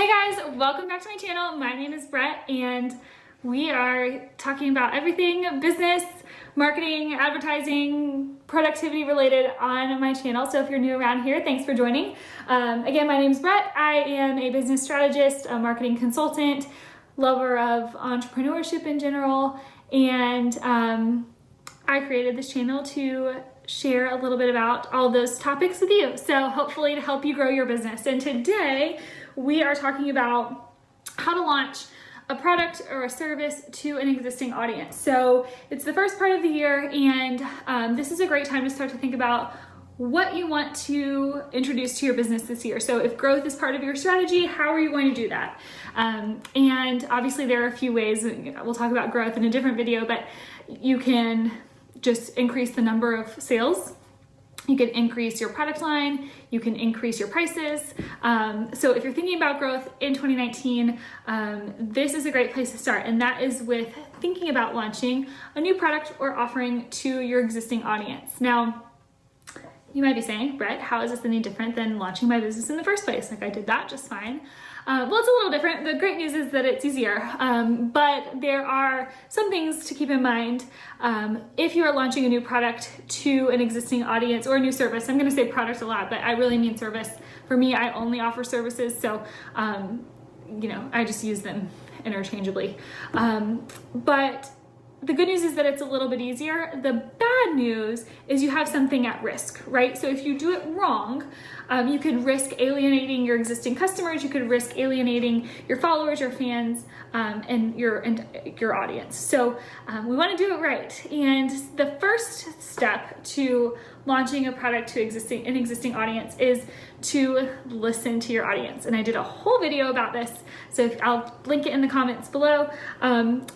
Hey guys, welcome back to my channel. My name is Brett and we are talking about everything business, marketing, advertising, productivity related on my channel. So if you're new around here, thanks for joining. Again, my name is Brett. I am a business strategist, a marketing consultant, lover of entrepreneurship in general, and I created this channel to share a little bit about all those topics with you. So hopefully to help you grow your business. And today we are talking about how to launch a product or a service to an existing audience. So it's the first part of the year, and this is a great time to start to think about what you want to introduce to your business this year. So if growth is part of your strategy, how are you going to do that? And obviously there are a few ways. We'll talk about growth in a different video, but you can just increase the number of sales. You can increase your product line, you can increase your prices. So if you're thinking about growth in 2019, this is a great place to start. And that is with thinking about launching a new product or offering to your existing audience. Now, you might be saying, Brett, how is this any different than launching my business in the first place? Like I did that just fine. Well, it's a little different. The great news is that it's easier, but there are some things to keep in mind. If you are launching a new product to an existing audience or a new service, I'm going to say product a lot, but I really mean service. For me, I only offer services, so I just use them interchangeably. But the good news is that it's a little bit easier. The bad news is you have something at risk, right? So if you do it wrong, you could risk alienating your existing customers. You could risk alienating your followers, your fans, and your audience. So we want to do it right. And the first step to launching a product to an existing audience is to listen to your audience. And I did a whole video about this, so I'll link it in the comments below.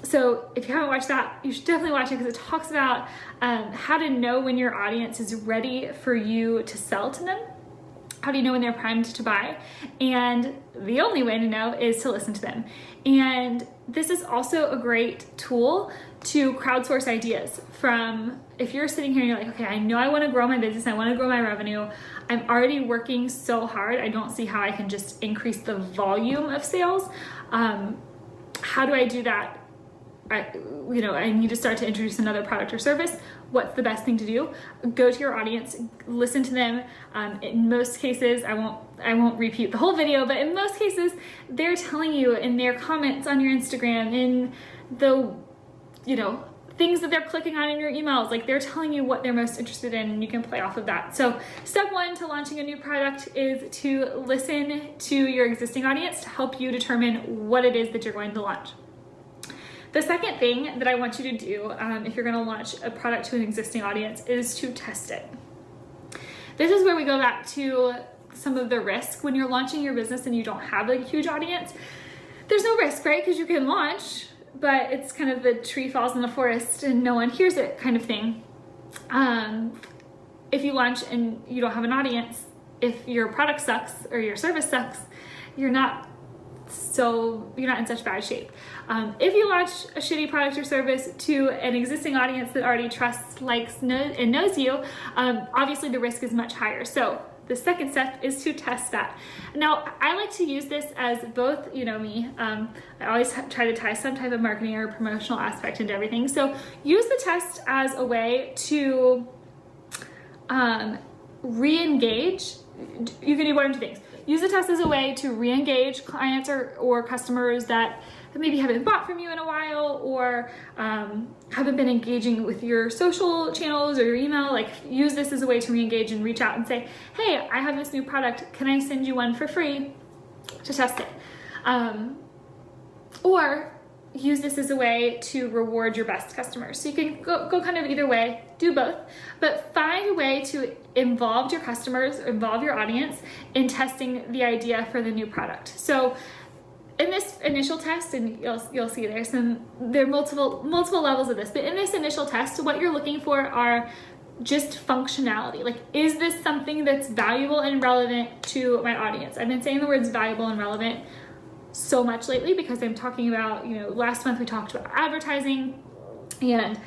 So if you haven't watched that, you should definitely watch it because it talks about how to know when your audience is ready for you to sell to them. How do you know when they're primed to buy? And the only way to know is to listen to them. And this is also a great tool to crowdsource ideas from, if you're sitting here and you're like, okay, I know I want to grow my business, I want to grow my revenue. I'm already working so hard. I don't see how I can just increase the volume of sales. How do I do that? I need to start to introduce another product or service. What's the best thing to do? Go to your audience, listen to them. In most cases, I won't repeat the whole video, but in most cases, they're telling you in their comments on your Instagram, in the, things that they're clicking on in your emails, like they're telling you what they're most interested in, and you can play off of that. So step one to launching a new product is to listen to your existing audience to help you determine what it is that you're going to launch. The second thing that I want you to do if you're going to launch a product to an existing audience is to test it. This is where we go back to some of the risk when you're launching your business and you don't have a huge audience. There's no risk, right? Because you can launch, but it's kind of the tree falls in the forest and no one hears it kind of thing. If you launch and you don't have an audience, if your product sucks or your service sucks, you're not in such bad shape. If you launch a shitty product or service to an existing audience that already trusts, likes, and knows you, obviously the risk is much higher. So the second step is to test that. Now, I like to use this as both, me, I always try to tie some type of marketing or promotional aspect into everything. So use the test as a way to re-engage. You can do one of two things. Use the test as a way to re-engage clients or customers that maybe haven't bought from you in a while, or haven't been engaging with your social channels or your email. Like, use this as a way to re-engage and reach out and say, hey, I have this new product. Can I send you one for free to test it? Or use this as a way to reward your best customers. So you can go kind of either way, do both, but find a way to involve your customers, involve your audience in testing the idea for the new product. So in this initial test, and you'll see there are multiple levels of this, but in this initial test, what you're looking for are just functionality. Like, is this something that's valuable and relevant to my audience? I've been saying the words valuable and relevant so much lately because I'm talking about, last month we talked about advertising and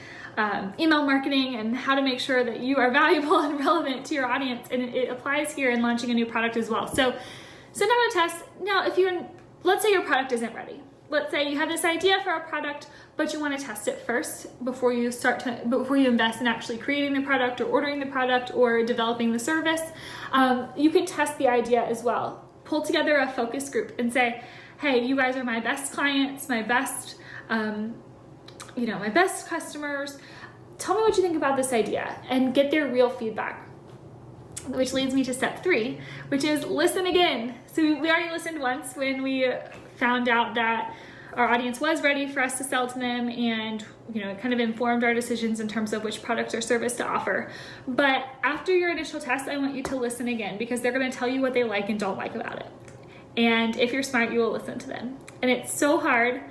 email marketing and how to make sure that you are valuable and relevant to your audience. And it applies here in launching a new product as well. So send out a test. Now, if you're let's say your product isn't ready. Let's say you have this idea for a product, but you want to test it first before you invest in actually creating the product or ordering the product or developing the service. You can test the idea as well. Pull together a focus group and say, hey, you guys are my best clients, my best, my best customers. Tell me what you think about this idea and get their real feedback. Which leads me to step 3, which is listen again. So we already listened once when we found out that our audience was ready for us to sell to them, and it kind of informed our decisions in terms of which product or service to offer. But after your initial test, I want you to listen again, because they're going to tell you what they like and don't like about it. And if you're smart, you will listen to them. And it's so hard,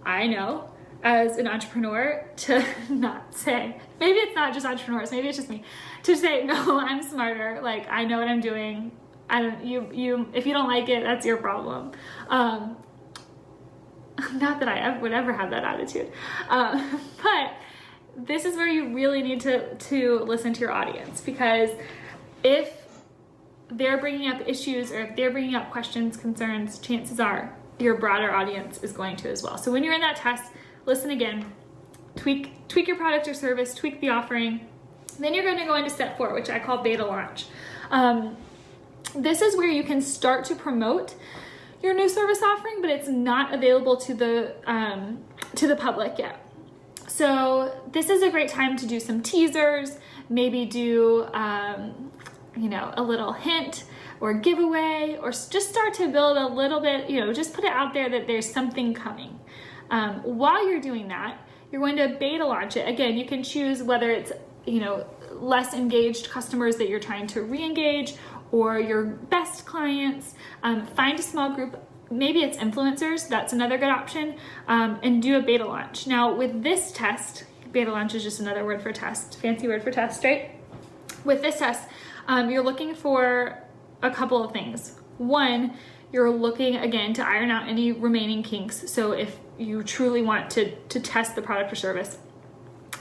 I know, as an entrepreneur to not say, maybe it's not just entrepreneurs, maybe it's just me, to say, no, I'm smarter, like I know what I'm doing. If you don't like it, that's your problem. Not that I would ever have that attitude. But this is where you really need to listen to your audience, because if they're bringing up issues or if they're bringing up questions, concerns, chances are your broader audience is going to as well. So when you're in that test, listen again, tweak your product or service, tweak the offering. Then you're going to go into step 4, which I call beta launch. This is where you can start to promote your new service offering, but it's not available to the public yet. So this is a great time to do some teasers, maybe do a little hint or giveaway, or just start to build a little bit, just put it out there that there's something coming. While you're doing that, you're going to beta launch it. Again, you can choose whether it's, less engaged customers that you're trying to re-engage, or your best clients. Find a small group, maybe it's influencers, that's another good option, and do a beta launch. Now with this test, beta launch is just another word for test, fancy word for test, right? With this test, you're looking for a couple of things. One, you're looking again to iron out any remaining kinks. So if you truly want to test the product or service.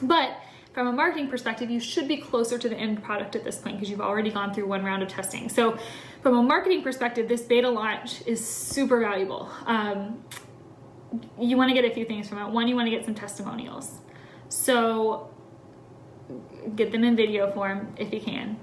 But from a marketing perspective, you should be closer to the end product at this point because you've already gone through one round of testing. So from a marketing perspective, this beta launch is super valuable. You want to get a few things from it. One, you want to get some testimonials. So get them in video form if you can.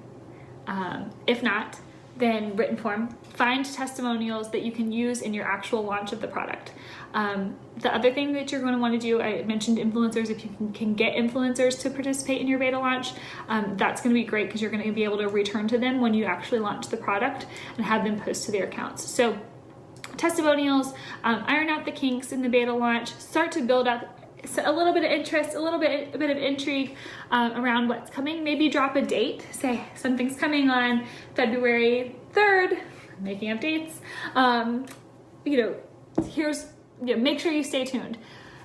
If not, then written form. Find testimonials that you can use in your actual launch of the product. The other thing that you're going to want to do, I mentioned influencers. If you can get influencers to participate in your beta launch, that's going to be great because you're going to be able to return to them when you actually launch the product and have them post to their accounts. So testimonials, iron out the kinks in the beta launch, start to build up a little bit of interest, a bit of intrigue around what's coming. Maybe drop a date, say something's coming on February 3rd, making up dates. Make sure you stay tuned.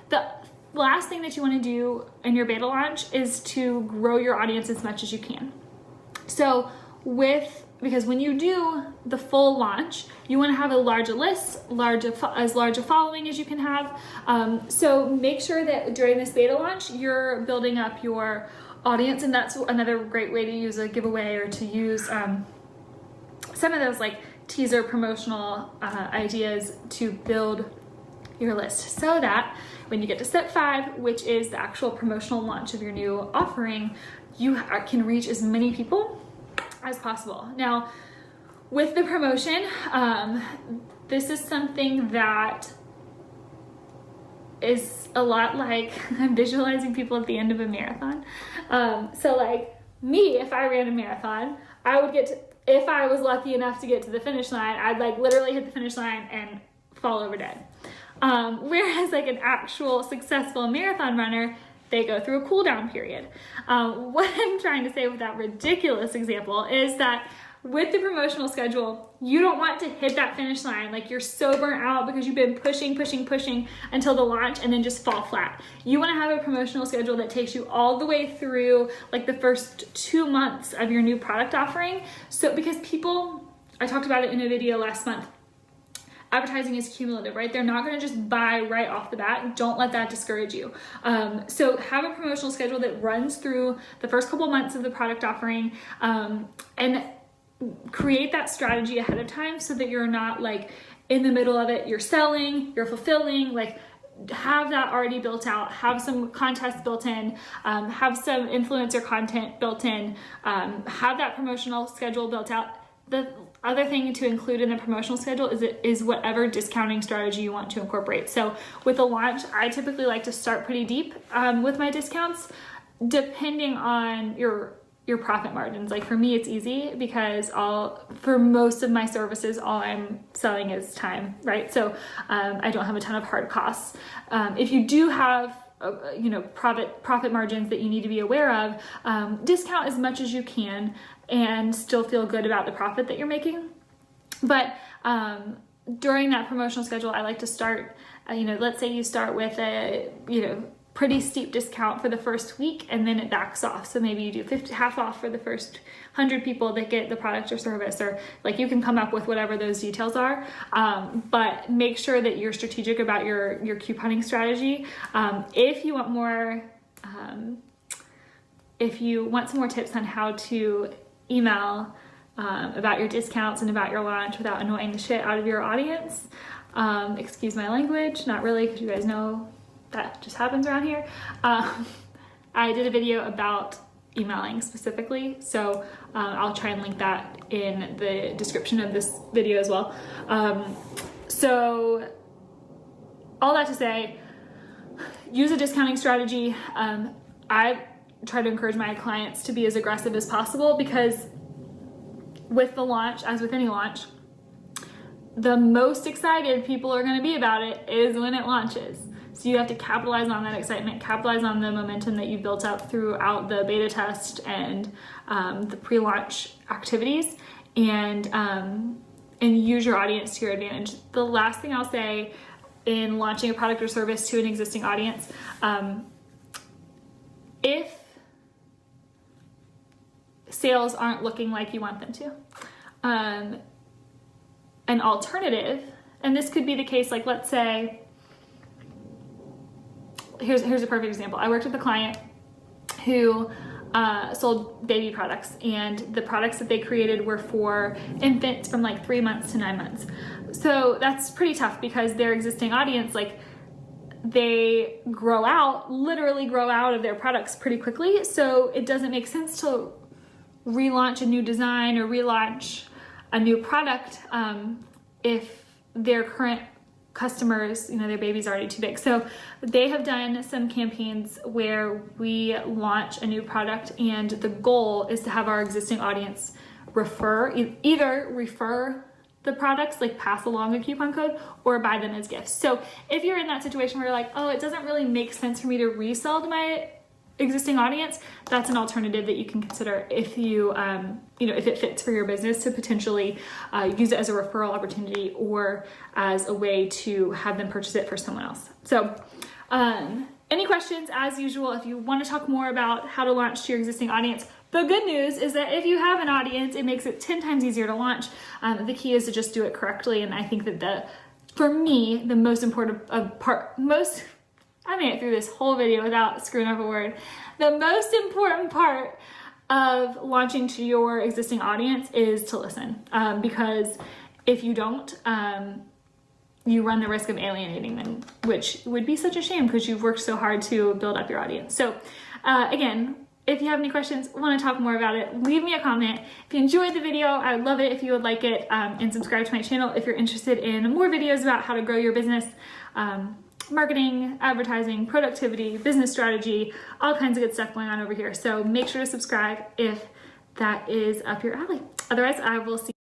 The last thing that you want to do in your beta launch is to grow your audience as much as you can. So because when you do the full launch, you want to have a larger list, as large a following as you can have. So make sure that during this beta launch, you're building up your audience, and that's another great way to use a giveaway or to use some of those like teaser promotional ideas to build your list, so that when you get to step 5, which is the actual promotional launch of your new offering, you can reach as many people as possible. Now, with the promotion, this is something that is a lot like I'm visualizing people at the end of a marathon. So like me, if I ran a marathon, I would if I was lucky enough to get to the finish line, I'd like literally hit the finish line and fall over dead. Whereas like an actual successful marathon runner, they go through a cool down period. What I'm trying to say with that ridiculous example is that with the promotional schedule, you don't want to hit that finish line like you're so burnt out because you've been pushing until the launch and then just fall flat. You want to have a promotional schedule that takes you all the way through like the first 2 months of your new product offering. So because I talked about it in a video last month, advertising is cumulative, right? They're not going to just buy right off the bat. Don't let that discourage you. So have a promotional schedule that runs through the first couple months of the product offering, and create that strategy ahead of time so that you're not like in the middle of it, you're selling, you're fulfilling, like have that already built out, have some contests built in, have some influencer content built in, have that promotional schedule built out. The other thing to include in the promotional schedule is whatever discounting strategy you want to incorporate. So with a launch, I typically like to start pretty deep with my discounts, depending on your profit margins. Like for me, it's easy because for most of my services, all I'm selling is time, right? So I don't have a ton of hard costs. If you do have profit margins that you need to be aware of, discount as much as you can and still feel good about the profit that you're making. But during that promotional schedule, I like to start, let's say you start with a, pretty steep discount for the first week, and then it backs off. So maybe you do half off for the first 100 people that get the product or service, or like you can come up with whatever those details are. But make sure that you're strategic about your couponing strategy. If you want more, if you want some more tips on how to email about your discounts and about your launch without annoying the shit out of your audience, excuse my language, not really, because you guys know that just happens around here. I did a video about emailing specifically, so I'll try and link that in the description of this video as well. So all that to say, use a discounting strategy. I try to encourage my clients to be as aggressive as possible, because with the launch, as with any launch, the most excited people are going to be about it is when it launches. So you have to capitalize on that excitement, capitalize on the momentum that you've built up throughout the beta test and the pre-launch activities, and use your audience to your advantage. The last thing I'll say in launching a product or service to an existing audience, if sales aren't looking like you want them to, an alternative, and this could be the case, like let's say, here's a perfect example. I worked with a client who sold baby products, and the products that they created were for infants from like 3 months to 9 months. So that's pretty tough because their existing audience, like they literally grow out of their products pretty quickly. So it doesn't make sense to relaunch a new design or relaunch a new product if their current customers, their baby's already too big. So they have done some campaigns where we launch a new product, and the goal is to have our existing audience either refer the products, like pass along a coupon code, or buy them as gifts. So if you're in that situation where you're like, oh, it doesn't really make sense for me to resell to my existing audience, that's an alternative that you can consider if you, if it fits for your business, to potentially use it as a referral opportunity or as a way to have them purchase it for someone else. So any questions, as usual, if you want to talk more about how to launch to your existing audience, the good news is that if you have an audience, it makes it 10 times easier to launch. The key is to just do it correctly. And I think that for me, the most important I made it through this whole video without screwing up a word. The most important part of launching to your existing audience is to listen, because if you don't, you run the risk of alienating them, which would be such a shame because you've worked so hard to build up your audience. So again, if you have any questions, want to talk more about it, leave me a comment. If you enjoyed the video, I would love it if you would like it, and subscribe to my channel if you're interested in more videos about how to grow your business. Marketing, advertising, productivity, business strategy, all kinds of good stuff going on over here. So make sure to subscribe if that is up your alley. Otherwise, I will see you.